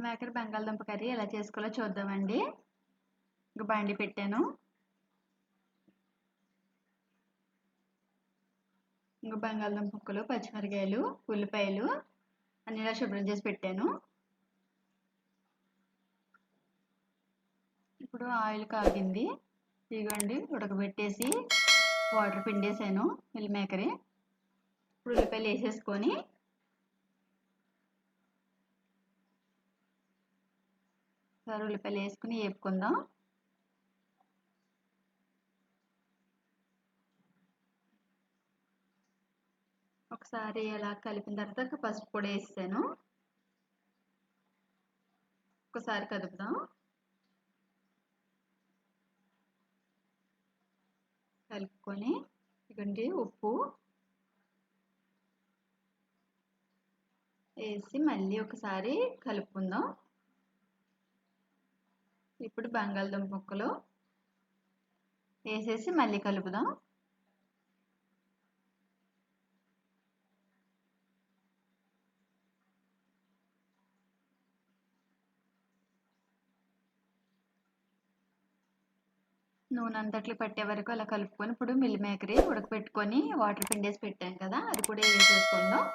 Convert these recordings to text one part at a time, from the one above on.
Meal maker బంగాళదుంప curry ఎలా చేసుకోవాలో చూద్దామండి. ఇంక బండి పెట్టాను. ఇంక బంగాళదుంప ముక్కలు, పచ్చిమిరకాయలు, ఉల్లిపాయలు అన్ని ఇలా శుభ్రం చేసి పెట్టాను. ఇప్పుడు ఆయిల్ కాగింది. ఇదిగోండి ఉడకబెట్టేసి వాటర్ పిండేసాను మిల్ మేకర్. ఇప్పుడు ఉల్లిపాయలు వేసేసుకొని ఉల్లిపాయలు వేసుకుని వేపుకుందాం. ఒకసారి అలా కలిపిన తర్వాత పసుపు పొడి వేసాను. ఒకసారి కలుపుదాం. కలుపుకొని ఇదిగోండి ఉప్పు వేసి మళ్ళీ ఒకసారి కలుపుకుందాం. ఇప్పుడు బంగాళదుంప ముక్కలు వేసేసి మళ్ళీ కలుపుదాం. నూనె అంతట్లు పట్టే వరకు అలా కలుపుకొని ఇప్పుడు మిల్ మేకర్ ఉడకపెట్టుకొని వాటర్ పిండేసి పెట్టాం కదా, అది కూడా వేసేసుకుందాం.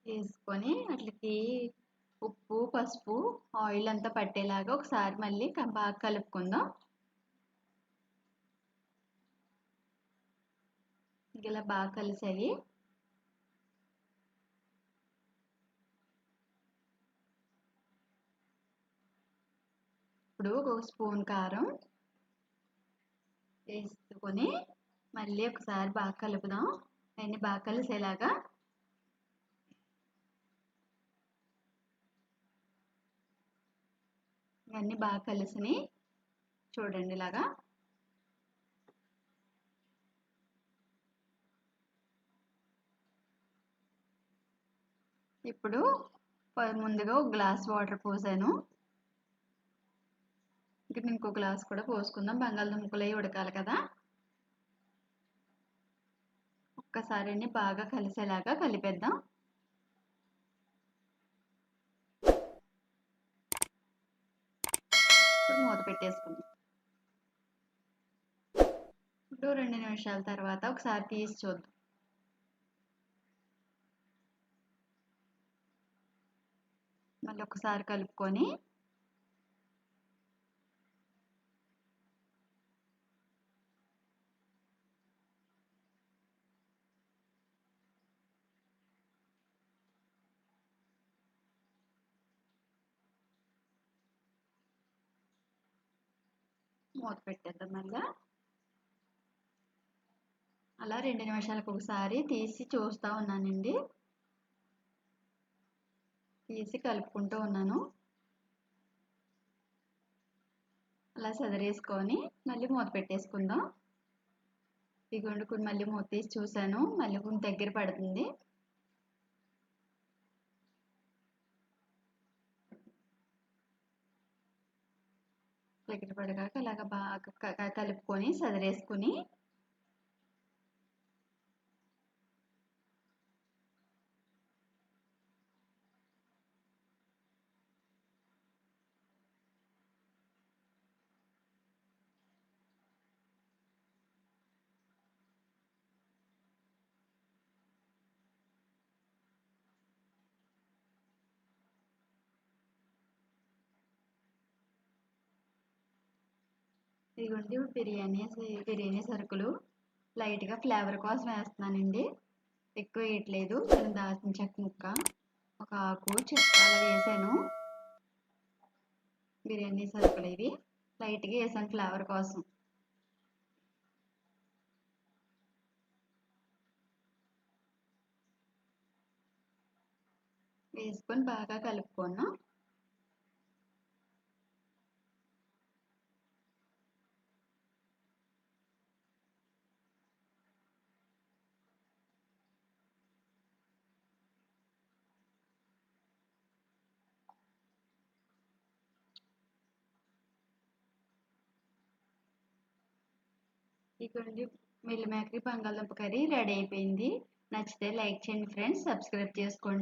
వేసుకొని అట్లకి ఉప్పు, పసుపు, ఆయిల్ అంతా పట్టేలాగా ఒకసారి మళ్ళీ బాగా కలుపుకుందాం. ఇలా బాగా కలిసాయి. ఇప్పుడు ఒక స్పూన్ కారం వేసుకొని మళ్ళీ ఒకసారి బాగా కలుపుదాం. అన్నీ బాగా కలిసేలాగా. ఇవన్నీ బాగా కలిసినాయి చూడండి ఇలాగా. ఇప్పుడు ముందుగా ఒక గ్లాస్ వాటర్ పోసాను. ఇక్కడ ఇంకో గ్లాస్ కూడా పోసుకుందాం. బంగాళదుంపలు అవి ఉడకాలి కదా. ఒక్కసారి బాగా కలిసేలాగా కలిపేద్దాం. ఇప్పుడు మూత పెట్టేసుకుందాం. ఇప్పుడు 2 నిమిషాల తర్వాత ఒకసారి తీసి చూద్దాం. మళ్ళీ ఒకసారి కలుపుకొని మూత పెట్టేద్దాం. మళ్ళీ అలా 2 నిమిషాలకు ఒకసారి తీసి చూస్తూ ఉన్నానండి. తీసి కలుపుకుంటూ ఉన్నాను. అలా సదరేసుకొని మళ్ళీ మూత పెట్టేసుకుందాం. ఇదిగోండి కొన్ని మళ్ళీ మూత తీసి చూసాను, మళ్ళీ కొంచెం దగ్గర పడుతుంది. దగ్గర పడగాక అలాగ బాగా కలుపుకొని సదరేసుకుని ఇదిగోండి బిర్యానీ సరుకులు లైట్గా ఫ్లేవర్ కోసం వేస్తున్నానండి. ఎక్కువ వేయట్లేదు. దాల్చిన చెక్క ముక్క, ఒక ఆకు, చెక్క అలా వేసాను. బిర్యానీ సరుకులు ఇవి లైట్గా వేసాను ఫ్లేవర్ కోసం. వేసుకొని బాగా కలుపుకున్నాం. ఇదిగోండి మిల్ మేకర్ బంగాళదుంప కర్రీ రెడీ అయిపోయింది. నచ్చితే లైక్ చేయండి ఫ్రెండ్స్, సబ్స్క్రైబ్ చేసుకోండి.